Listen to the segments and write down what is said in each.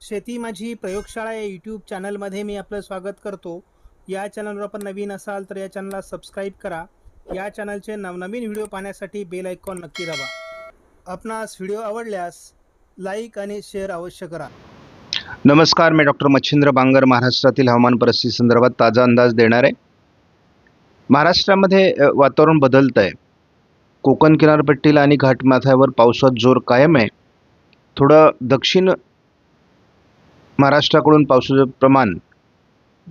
शेती माझी प्रयोगशाळा या यूट्यूब चॅनलमध्ये मी आपलं स्वागत करतो. या चॅनलवर आपण नवीन असाल तर या चॅनलला सबस्क्राईब करा. या चॅनलचे नवनवीन व्हिडिओ पाहण्यासाठी बेल आयकॉन नक्की दाबा. आपणास व्हिडिओ आवडल्यास लाईक आणि शेअर अवश्य करा. नमस्कार, मी डॉक्टर मच्छिंद्र बांगर महाराष्ट्रातील हवामान परिस्थिती संदर्भात ताजा अंदाज देणार आहे. महाराष्ट्रामध्ये वातावरण बदलत आहे. कोकण किनारपट्टीला आणि घाटमाथ्यावर पावसाचा जोर कायम आहे. थोडं दक्षिण महाराष्ट्राकडून पावसाचं प्रमाण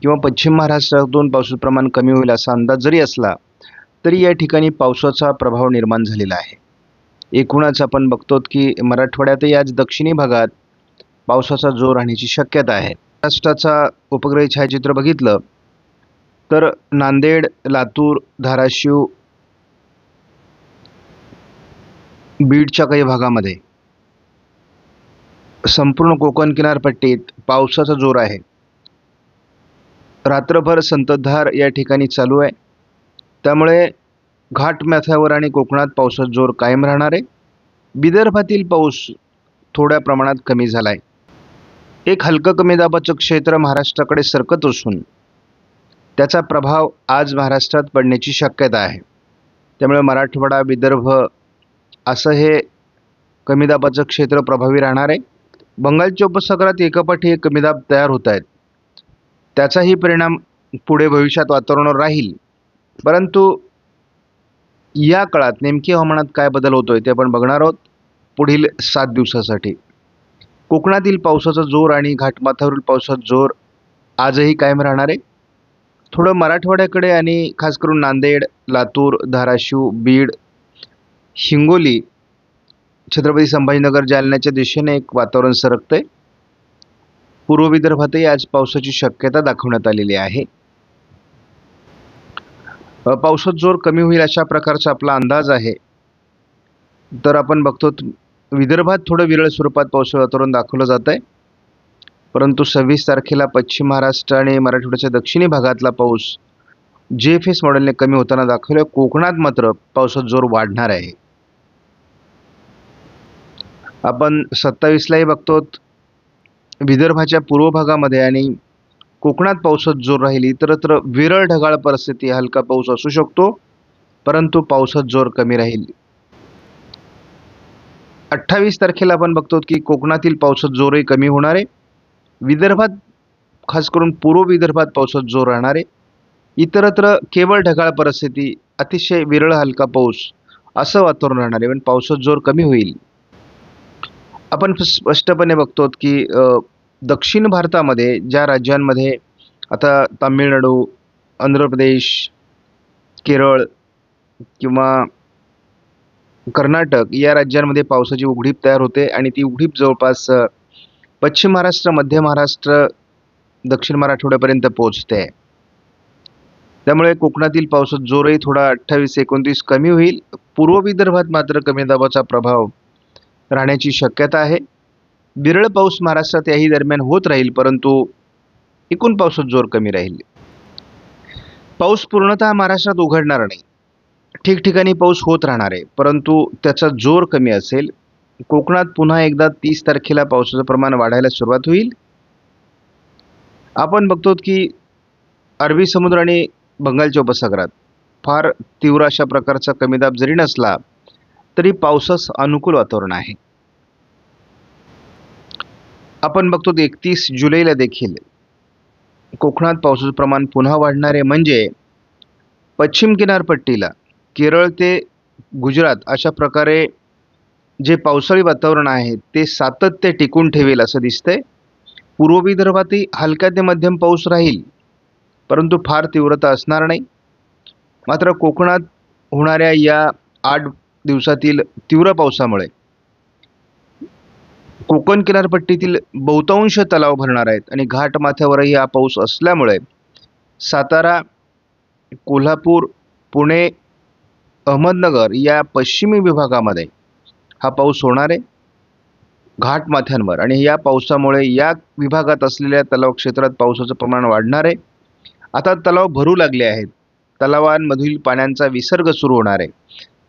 किंवा पश्चिम महाराष्ट्रातून पावसाचं प्रमाण कमी होईल असा अंदाज जरी असला तरी या ठिकाणी पावसाचा प्रभाव निर्माण झालेला आहे. एकूणच आपण बघतो की मराठवाड्यातही आज दक्षिणी भागात पावसाचा जोर राहण्याची शक्यता आहे. महाराष्ट्राचा उपग्रह छायाचित्र बघितलं तर नांदेड, लातूर, धाराशिव, बीडच्या काही भागामध्ये संपूर्ण कोकण किनारपट्टीत पावसाचा जोर आहे. रात्रभर संततधार या ठिकाणी चालू आहे. त्यामुळे घाटमाथ्यावर आणि कोकणात पावसाचा जोर कायम राहणार आहे. विदर्भातील पाऊस थोड्या प्रमाणात कमी झाला आहे. एक हलकं कमी दाबाचं क्षेत्र महाराष्ट्राकडे सरकत असून त्याचा प्रभाव आज महाराष्ट्रात पडण्याची शक्यता आहे. त्यामुळे मराठवाडा, विदर्भ असं हे कमी दाबाचं क्षेत्र प्रभावी राहणार आहे. बंगालच्या उपसागरात एकापाठी एक कमी दाब तयार होत आहेत. त्याचाही परिणाम पुढे भविष्यात वातावरणावर राहील. परंतु या काळात नेमकी हवामानात काय बदल होतोय ते आपण बघणार आहोत पुढील 7 दिवसासाठी. कोकणातील पावसाचा जोर आणि घाटमाथ्यावरील पावसाचा जोर आजही कायम राहणार आहे. थोडं मराठवाड्याकडे आणि खास करून नांदेड, लातूर, धाराशिव, बीड, हिंगोली, छत्रपती संभाजीनगर, जालन्याच्या दिशेने एक वातावरण सरकतंय. पूर्व विदर्भातही आज पावसाची शक्यता दाखवण्यात आलेली आहे. पावसाचा जोर कमी होईल अशा प्रकारचा आपला अंदाज आहे. तर आपण बघतो विदर्भात थोडं विरळ स्वरूपात पावसाचं वातावरण दाखवलं जात आहे. परंतु 26 तारखेला पश्चिम महाराष्ट्र आणि मराठवाड्याच्या दक्षिणी भागातला पाऊस GFS मॉडेलने कमी होताना दाखवलं. कोकणात मात्र पावसाचा जोर वाढणार आहे. आपण 27लाही बघतो विदर्भाच्या पूर्व भागामध्ये आणि कोकणात पावसाचा जोर राहील. इतरत्र विरळ ढगाळ परिस्थिती, हलका पाऊस असू शकतो परंतु पावसाचा जोर कमी राहील. 28 तारखेला आपण बघतो की कोकणातील पावसाचा जोरही कमी होणार आहे. विदर्भात खास करून पूर्व विदर्भात पावसाचा जोर राहणार आहे. इतरत्र केवळ ढगाळ परिस्थिती, अतिशय विरळ हलका पाऊस असं वातावरण राहणार आहे. पण पावसाचा जोर कमी होईल. आपण स्पष्टपणे बघतो की दक्षिण भारतामध्ये ज्या राज्यांमध्ये आता तामिळनाडू, आंध्र प्रदेश, केरळ किंवा कर्नाटक या राज्यांमध्ये पावसाची उघडीप तयार होते आणि ती उघडीप जवळपास पश्चिम महाराष्ट्र, मध्य महाराष्ट्र, दक्षिण मराठवाड्यापर्यंत पोहोचते. त्यामुळे कोकणातील पावसाचा जोरही थोडा 28-29 कमी होईल. पूर्व विदर्भात मात्र कमी दाबाचा प्रभाव राहण्याची शक्यता आहे. विरळ पाऊस महाराष्ट्रात याही दरम्यान होत राहील परंतु एकूण पावसाचा जोर कमी राहील. पाऊस पूर्णतः महाराष्ट्रात उघडणार नाही. ठिकठिकाणी पाऊस होत राहणार आहे परंतु त्याचा जोर कमी असेल. कोकणात पुन्हा एकदा 30 तारखेला पावसाचं प्रमाण वाढायला सुरुवात होईल. आपण बघतो की अरबी समुद्र आणि बंगालच्या उपसागरात फार तीव्र अशा प्रकारचा कमी दाब जरी नसला तरी पावसास अनुकूल वातावरण आहे. आपण बघतो 31 जुलैला देखील कोकणात पावसाचं प्रमाण पुन्हा वाढणार आहे. म्हणजे पश्चिम किनारपट्टीला केरळ ते गुजरात अशा प्रकारे जे पावसाळी वातावरण आहे ते सातत्य टिकून ठेवेल असं दिसतंय. पूर्व विदर्भातही हलका ते मध्यम पाऊस राहील परंतु फार तीव्रता असणार नाही. मात्र कोकणात होणाऱ्या या 8 दिवसातील तीव्र पावसामुळे कोकण किनारपट्टीतील बहुतांश तलाव भरणार आहेत आणि घाटमाथ्यावरही हा पाऊस असल्यामुळे सातारा, कोल्हापूर, पुणे, अहमदनगर या पश्चिमी विभागामध्ये हा पाऊस होणार आहे घाटमाथ्यांवर. आणि या पावसामुळे या विभागात असलेल्या तलाव क्षेत्रात पावसाचं प्रमाण वाढणार आहे. आता तलाव भरू लागले आहेत. तलावांमधील पाण्याचा विसर्ग सुरू होणार आहे.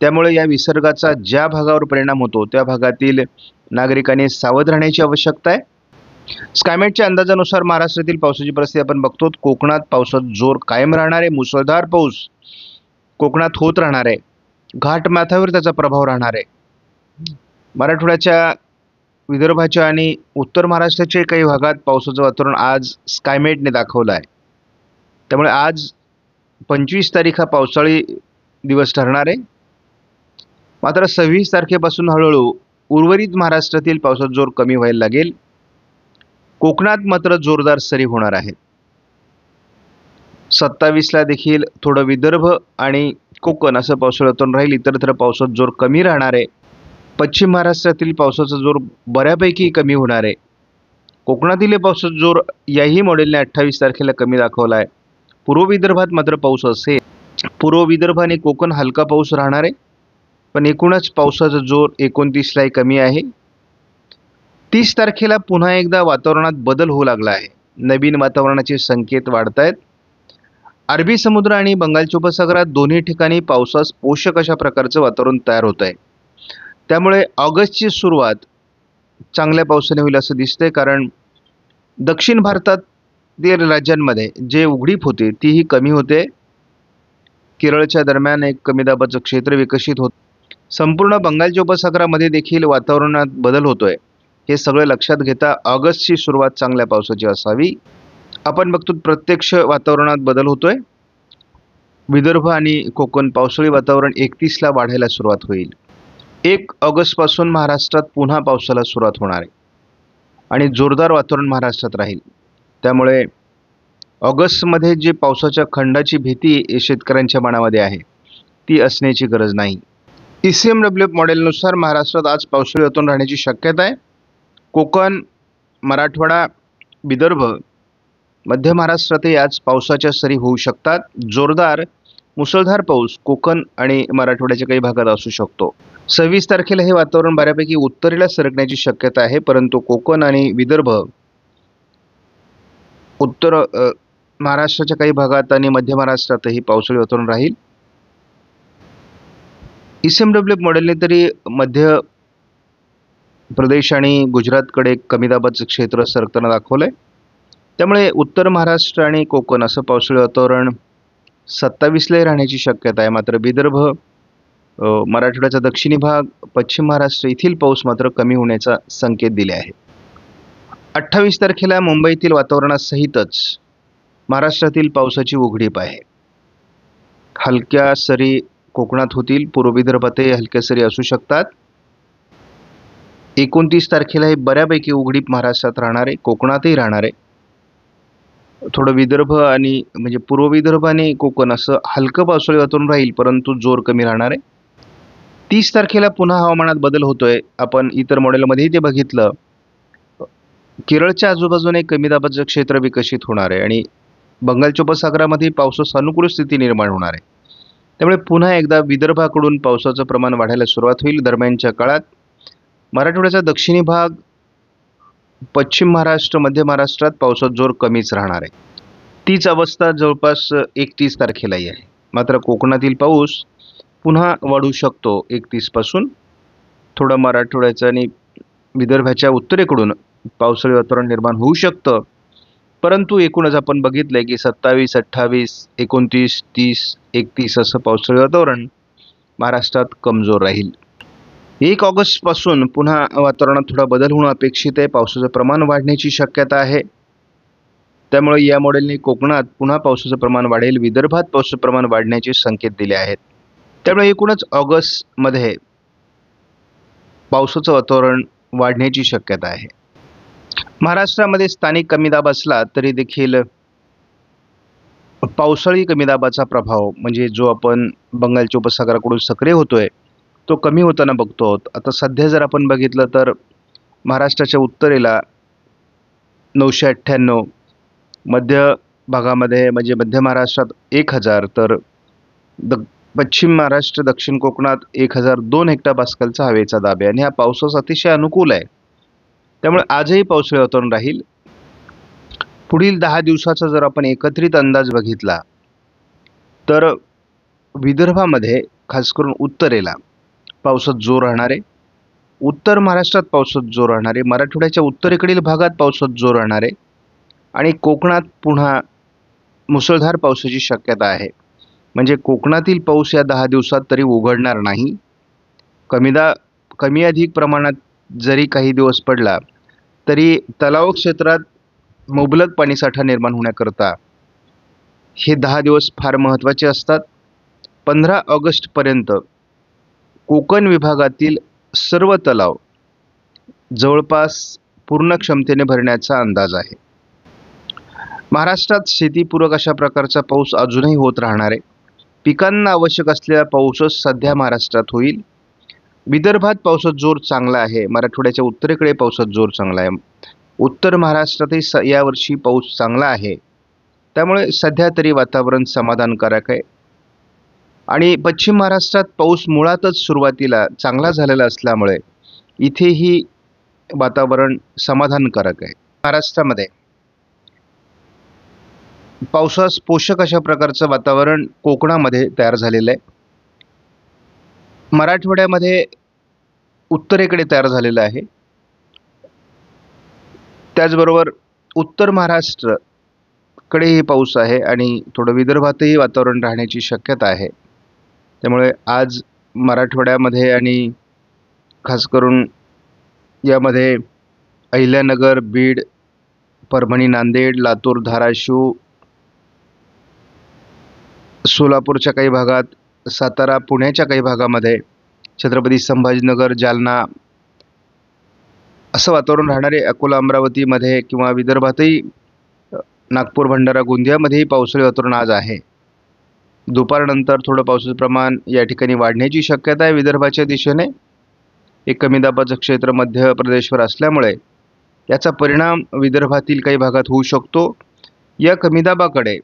त्यामुळे या विसर्गाचा ज्या भागावर परिणाम होतो त्या भागातील नागरिकांनी सावध राहण्याची आवश्यकता आहे. स्कायमेटच्या अंदाजानुसार महाराष्ट्रातील पावसाची परिस्थिती आपण बघतो. कोकणात पावसाचा जोर कायम राहणार आहे. मुसळधार पाऊस कोकणात होत राहणार आहे. घाटमाथ्यावर त्याचा प्रभाव राहणार आहे. मराठवाड्याच्या, विदर्भाच्या आणि उत्तर महाराष्ट्राच्या काही भागात पावसाचं वातावरण आज स्कायमेटने दाखवलं आहे. त्यामुळे आज 25 तारीख हा पावसाळी दिवस ठरणार आहे. मात्र 26 तारखेपासून हळूहळू उर्वरित महाराष्ट्रातील पावसाचा जोर कमी व्हायला लागेल. कोकणात मात्र जोरदार सरी होणार आहेत. 27ला देखील थोडं विदर्भ आणि कोकण असं पावसाळी वातावरण राहील. इतरत्र पावसाचा जोर कमी राहणार आहे. पश्चिम महाराष्ट्रातील पावसाचा जोर बऱ्यापैकी कमी होणार आहे. कोकणातील पावसाचा जोर याही मॉडेलने 28 तारखेला कमी दाखवला आहे. पूर्व विदर्भात मात्र पाऊस असेल. पूर्व विदर्भ आणि कोकण हलका पाऊस राहणार आहे. पण एकूणच पावसाचा जोर 29ला कमी आहे. 30 तारखेला पुन्हा एकदा वातावरणात बदल होऊ लागला आहे. नवीन वातावरणाचे संकेत वाढत आहेत. अरबी समुद्र आणि बंगालच्या उपसागरात दोन्ही ठिकाणी पावसास पोषक अशा प्रकारचं वातावरण तयार होत आहे. त्यामुळे ऑगस्टची सुरुवात चांगल्या पावसाने होईल असं दिसतंय. कारण दक्षिण भारतातील राज्यांमध्ये जे उघडीप होते तीही कमी होते. केरळच्या दरम्यान एक कमी दाबाचं क्षेत्र विकसित होत. संपूर्ण बंगालच्या उपसागरामध्ये देखील वातावरणात बदल होतोय. हे सगळं लक्षात घेता ऑगस्टची सुरुवात चांगल्या पावसाची असावी. आपण बघतो प्रत्यक्ष वातावरणात बदल होतोय. विदर्भ आणि कोकण पावसाळी वातावरण 31ला वाढायला सुरुवात होईल. 1 ऑगस्टपासून महाराष्ट्रात पुन्हा पावसाला सुरुवात होणार आहे आणि जोरदार वातावरण महाराष्ट्रात राहील. त्यामुळे ऑगस्टमध्ये जे पावसाच्या खंडाची भीती शेतकऱ्यांच्या मनामध्ये आहे ती असण्याची गरज नाही. ECMWF मॉडेलनुसार महाराष्ट्रात आज पावसाळी वातावरण राहण्याची शक्यता आहे. कोकण, मराठवाडा, विदर्भ, मध्य महाराष्ट्रातही आज पावसाच्या सरी होऊ शकतात. जोरदार मुसळधार पाऊस कोकण आणि मराठवाड्याच्या काही भागात असू शकतो. 26 तारखेला हे वातावरण बऱ्यापैकी उत्तरेला सरकण्याची शक्यता आहे. परंतु कोकण आणि विदर्भ, उत्तर महाराष्ट्राच्या काही भागात आणि मध्य महाराष्ट्रातही पावसाळी वातावरण राहील. ECMWF मॉडेलने तरी मध्य प्रदेश आणि गुजरातकडे कमी दाबाचं क्षेत्र सरकताना दाखवलंय. त्यामुळे उत्तर महाराष्ट्र आणि कोकण असं पावसाळी वातावरण 27लाही राहण्याची शक्यता आहे. मात्र विदर्भ, मराठवाड्याचा दक्षिणी भाग, पश्चिम महाराष्ट्र येथील पाऊस मात्र कमी होण्याचा संकेत दिले आहे. 28 तारखेला मुंबईतील वातावरणासहितच महाराष्ट्रातील पावसाची उघडीप आहे. हलक्या सरी कोकणात होतील. पूर्व विदर्भातही हलक्या सरी असू शकतात. 29 तारखेला हे बऱ्यापैकी उघडीप महाराष्ट्रात राहणार आहे. कोकणातही राहणार आहे. थोडं विदर्भ आणि म्हणजे पूर्व विदर्भ आणि कोकण असं हलकं पावसाळी वातावरण राहील, परंतु जोर कमी राहणार आहे. 30 तारखेला पुन्हा हवामानात बदल होतोय. आपण इतर मॉडेलमध्येही ते बघितलं. केरळच्या आजूबाजूने कमी दाबाचं क्षेत्र विकसित होणार आहे आणि बंगालच्या उपसागरामध्ये पावसास अनुकूल स्थिती निर्माण होणार आहे. त्यामुळे पुन्हा एकदा विदर्भाकडून पावसाचं प्रमाण वाढायला सुरुवात होईल. दरम्यानच्या काळात मराठवाड्याचा दक्षिणी भाग, पश्चिम महाराष्ट्र, मध्य महाराष्ट्रात पावसाचा जोर कमीच राहणार आहे. तीच अवस्था जवळपास 31 तारखेलाही आहे. मात्र कोकणातील पाऊस पुन्हा वाढू शकतो 31 पासून. थोडं मराठवाड्याचं आणि विदर्भाच्या उत्तरेकडून पावसाळी वातावरण निर्माण होऊ शकतं. परंतु एकूणच आपण बघितलंय की 27, 28, 29, 30, 31 असं पावसाळी वातावरण महाराष्ट्रात कमजोर राहील. 1 ऑगस्टपासून पुन्हा वातावरणात थोडा बदल होणं अपेक्षित आहे. पावसाचं प्रमाण वाढण्याची शक्यता आहे. त्यामुळे या मॉडेलने कोकणात पुन्हा पावसाचं प्रमाण वाढेल. विदर्भात पावसाचं प्रमाण वाढण्याचे संकेत दिले आहेत. त्यामुळे एकूणच ऑगस्टमध्ये पावसाचं वातावरण वाढण्याची शक्यता आहे. महाराष्ट्रामध्ये स्थानिक कमी दाब असला तरी देखील पावसाळी कमी दाबाचा प्रभाव म्हणजे जो आपण बंगालच्या उपसागराकडून सक्रिय होतोय तो कमी होताना बघतो आहोत. आता सध्या जर आपण बघितलं तर महाराष्ट्राच्या उत्तरेला 998, मध्य भागामध्ये म्हणजे मध्य महाराष्ट्रात 1000, तर पश्चिम महाराष्ट्र, दक्षिण कोकणात 1002 हेक्टोपास्कलचा हवेचा दाब आहे आणि हा पावसास अतिशय अनुकूल आहे. त्यामुळे आजही पावसाळी वातावरण राहील. पुढील 10 दिवसाचा जर आपण एकत्रित अंदाज बघितला तर विदर्भामध्ये खास करून उत्तरेला पावसाचा जोर राहणार आहे. उत्तर महाराष्ट्रात पावसाचा जोर राहणार आहे, मराठवाड्याच्या उत्तरेकडील भागात पावसाचा जोर राहणार आहे आणि कोकणात पुन्हा मुसळधार पावसाची शक्यता आहे. म्हणजे कोकणातील पाऊस या 10 दिवसात तरी उघडणार नाही. कमी अधिक प्रमाणात जरी काही दिवस पडला तरी तलाव क्षेत्रात मुबलक पाणीसाठा निर्माण होण्याकरता हे 10 दिवस फार महत्त्वाचे असतात. 15 ऑगस्टपर्यंत कोकण विभागातील सर्व तलाव जवळपास पूर्ण क्षमतेने भरण्याचा अंदाज आहे. महाराष्ट्रात शेतीपूरक अशा प्रकारचा पाऊस अजूनही होत राहणार आहे. पिकांना आवश्यक असलेला पाऊसच सध्या महाराष्ट्रात होईल. विदर्भात पावसाचा जोर चांगला आहे, मराठवाड्याच्या उत्तरेकडे पावसाचा जोर चांगला आहे, उत्तर महाराष्ट्रातही यावर्षी पाऊस चांगला आहे. त्यामुळे सध्या तरी वातावरण समाधानकारक आहे आणि पश्चिम महाराष्ट्रात पाऊस मुळातच सुरुवातीला चांगला झालेला असल्यामुळे इथेही वातावरण समाधानकारक आहे. महाराष्ट्रामध्ये पावसास पोषक अशा प्रकारचं वातावरण कोकणामध्ये तयार झालेलं आहे. मराठवाड्यामध्ये उत्तरेकडे तयार झालेलं आहे. त्याचबरोबर उत्तर महाराष्ट्रकडेही पाऊस आहे आणि थोडं विदर्भातही वातावरण राहण्याची शक्यता आहे. त्यामुळे आज मराठवाड्यामध्ये आणि खास करून यामध्ये अहिल्यानगर, बीड, परभणी, नांदेड, लातूर, धाराशिव, सोलापूरच्या काही भागात, सातारा, पुण्याच्या काही भागामध्ये, छत्रपती संभाजीनगर, जालना असं वातावरण राहणारे अकोला, अमरावतीमध्ये किंवा विदर्भातही नागपूर, भंडारा, गोंदियामध्येही पावसाळी वातावरण आज आहे. दुपारनंतर थोडं पावसाचं प्रमाण या ठिकाणी वाढण्याची शक्यता आहे. विदर्भाच्या दिशेने एक कमी दाबाचं क्षेत्र मध्य प्रदेशवर असल्यामुळे याचा परिणाम विदर्भातील काही भागात होऊ शकतो. या कमी दाबाकडे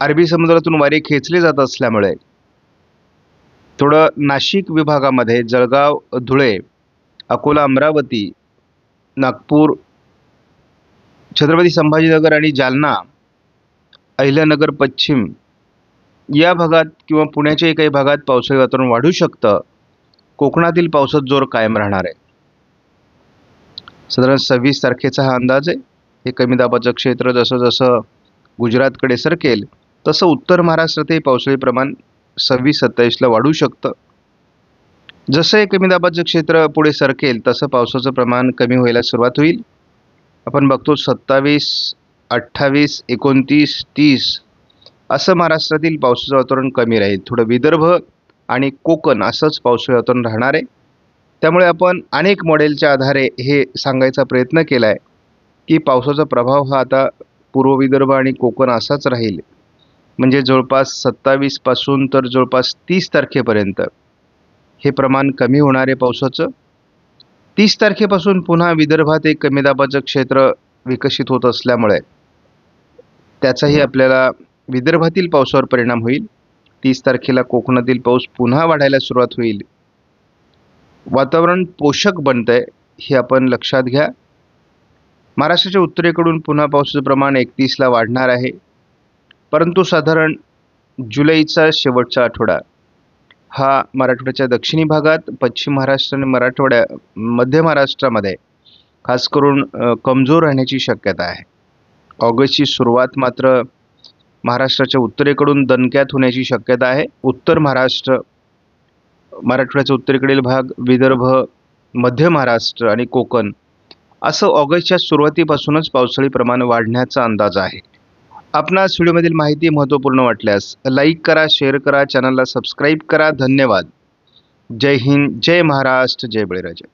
अरबी समुद्रातून वारे खेचले जात असल्यामुळे थोडं नाशिक विभागामध्ये जळगाव, धुळे, अकोला, अमरावती, नागपूर, छत्रपती संभाजीनगर आणि जालना, अहिल्यानगर पश्चिम या भागात किंवा पुण्याच्याही काही भागात पावसाळी वातावरण वाढू शकतं. कोकणातील पावसाचा जोर कायम राहणार आहे. साधारण 26 तारखेचा हा अंदाज आहे. हे कमी दाबाचं क्षेत्र जसं जसं गुजरातकडे सरकेल तसं उत्तर महाराष्ट्रातही पावसाळी प्रमाण 26-27ला वाढू शकतं. जसं हे कमी दाबाचं क्षेत्र पुढे सरकेल तसं पावसाचं प्रमाण कमी व्हायला सुरुवात होईल. आपण बघतो 27, 28, 29, 30 असं महाराष्ट्रातील पावसाचं वातावरण कमी राहील. थोडं विदर्भ आणि कोकण असंच पावसाळी वातावरण राहणार आहे. त्यामुळे आपण अनेक मॉडेलच्या आधारे हे सांगायचा प्रयत्न केला आहे की पावसाचा प्रभाव हा आता पूर्व विदर्भ आणि कोकण असाच राहील. म्हणजे जवळपास 27 पासून तर जवळपास 30 तारखेपर्यंत हे प्रमाण कमी होणार आहे पावसाचं. 30 तारखेपासून पुन्हा विदर्भात एक कमी दाबाचं क्षेत्र विकसित होत असल्यामुळे त्याचाही आपल्याला विदर्भातील पावसावर परिणाम होईल. 30 तारखेला कोकणातील पाऊस पुन्हा वाढायला सुरुवात होईल. वातावरण पोषक बनतंय हे आपण लक्षात घ्या. महाराष्ट्राच्या उत्तरेकडून पुन्हा पावसाचं प्रमाण 31ला वाढणार आहे. परंतु साधारण जुलैचा शेवटचा आठवडा हा मराठवाड्याच्या दक्षिणी भागात, पश्चिम महाराष्ट्र आणि मध्य महाराष्ट्रामध्ये खास करून कमजोर राहण्याची शक्यता आहे. ऑगस्टची सुरुवात मात्र महाराष्ट्राच्या उत्तरेकडून दणक्यात होण्याची शक्यता आहे. उत्तर महाराष्ट्र, मराठवाड्याच्या उत्तरेकडील भाग, विदर्भ, मध्य महाराष्ट्र आणि कोकण असं ऑगस्टच्या सुरुवातीपासूनच पावसाळी प्रमाण वाढण्याचा अंदाज आहे. आपणास व्हिडिओमधील माहिती महत्त्वपूर्ण वाटल्यास लाईक करा, शेअर करा, चॅनलला सबस्क्राईब करा. धन्यवाद. जय हिंद, जय महाराष्ट्र, जय बळीराजा.